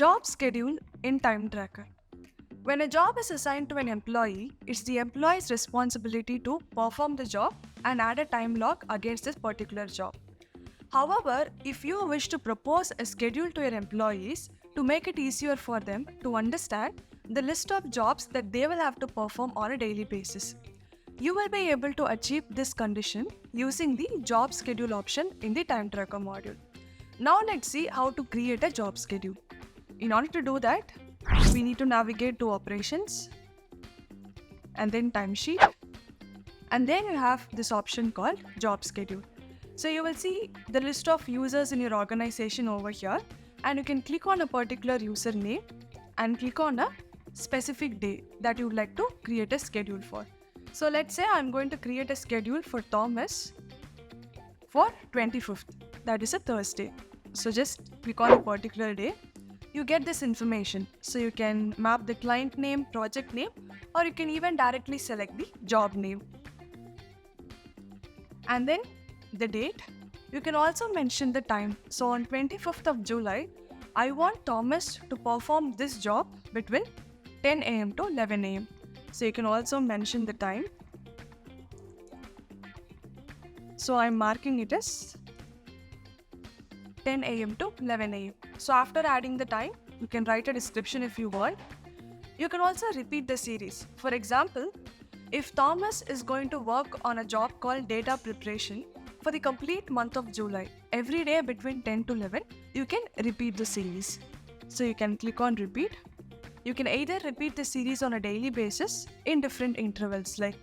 Job schedule in time tracker. When a job is assigned to an employee, it's the employee's responsibility to perform the job and add a time log against this particular job. However, if you wish to propose a schedule to your employees to make it easier for them to understand the list of jobs that they will have to perform on a daily basis, you will be able to achieve this condition using the job schedule option in the time tracker module. Now let's see how to create a job schedule. In order to do that, we need to navigate to operations and then timesheet, and then you have this option called job schedule. So you will see the list of users in your organization over here, and you can click on a particular username and click on a specific day that you would like to create a schedule for. So let's say I'm going to create a schedule for Thomas for 25th, that is a Thursday. So just click on a particular day. You get this information. So you can map the client name, project name, or you can even directly select the job name. And then the date. You can also mention the time. So on 25th of July, I want Thomas to perform this job between 10 a.m. to 11 a.m. So you can also mention the time. So I'm marking it as 10 a.m. to 11 a.m. So after adding the time, you can write a description if you want. You can also repeat the series. For example, if Thomas is going to work on a job called data preparation for the complete month of July, every day between 10 to 11, you can repeat the series. So you can click on repeat. You can either repeat the series on a daily basis in different intervals like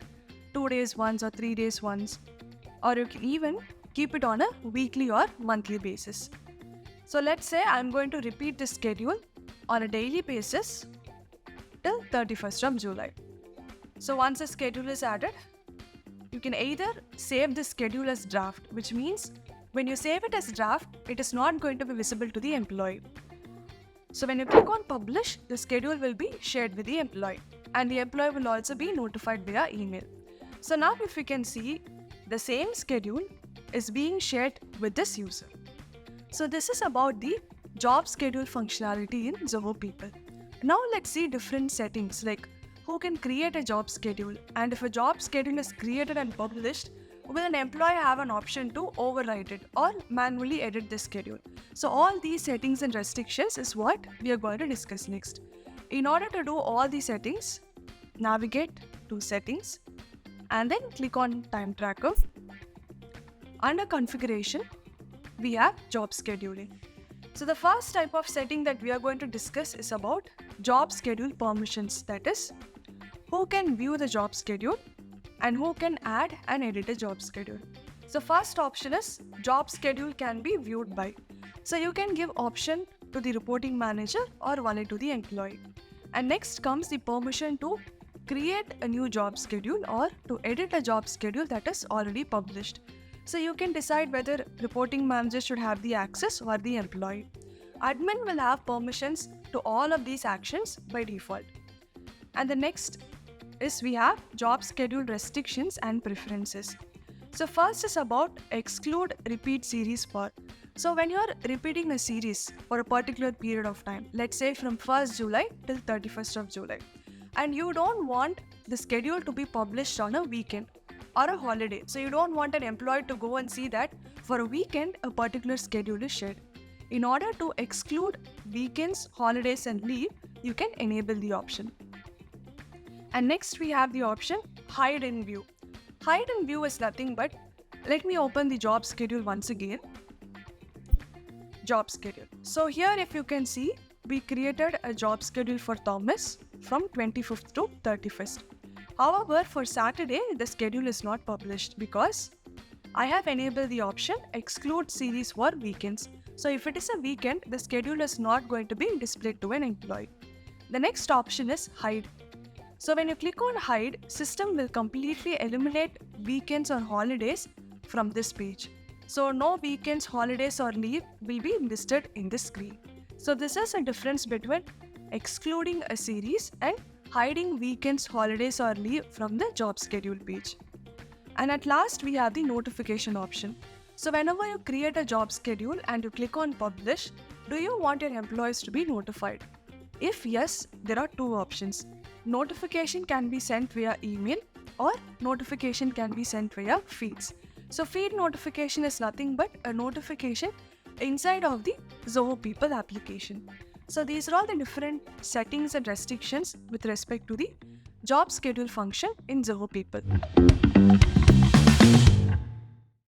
2 days once or 3 days once, or you can even keep it on a weekly or monthly basis. So let's say I'm going to repeat this schedule on a daily basis till 31st of July. So once the schedule is added, you can either save the schedule as draft, which means when you save it as draft, it is not going to be visible to the employee. So when you click on publish, the schedule will be shared with the employee, and the employee will also be notified via email. So now if you can see, the same schedule is being shared with this user. So this is about the job schedule functionality in Zoho People. Now let's see different settings like who can create a job schedule, and if a job schedule is created and published, will an employee have an option to override it or manually edit the schedule. So all these settings and restrictions is what we are going to discuss next. In order to do all these settings, navigate to settings and then click on time tracker. Under configuration, we have job scheduling. So the first type of setting that we are going to discuss is about job schedule permissions, that is, who can view the job schedule and who can add and edit a job schedule. So first option is job schedule can be viewed by. So you can give option to the reporting manager or only to the employee. And next comes the permission to create a new job schedule or to edit a job schedule that is already published. So you can decide whether reporting manager should have the access or the employee. Admin will have permissions to all of these actions by default. And the next is we have job schedule restrictions and preferences. So first is about exclude repeat series part. So when you're repeating a series for a particular period of time, let's say from 1st July till 31st of July, and you don't want the schedule to be published on a weekend or a holiday. So you don't want an employee to go and see that for a weekend a particular schedule is shared. In order to exclude weekends, holidays and leave, you can enable the option. And next we have the option hide in view. Hide in view is nothing but, let me open the job schedule once again. Job schedule. So here if you can see, we created a job schedule for Thomas from 25th to 31st. However, for Saturday, the schedule is not published because I have enabled the option exclude series for weekends. So if it is a weekend, the schedule is not going to be displayed to an employee. The next option is hide. So when you click on hide, system will completely eliminate weekends or holidays from this page. So no weekends, holidays or leave will be listed in this screen. So this is a difference between excluding a series and hiding weekends, holidays or leave from the job schedule page. And at last we have the notification option. So whenever you create a job schedule and you click on publish, Do you want your employees to be notified? If yes, there are two options. Notification can be sent via email or notification can be sent via feeds. So feed notification is nothing but a notification inside of the Zoho People application. So these are all the different settings and restrictions with respect to the job schedule function in Zoho People.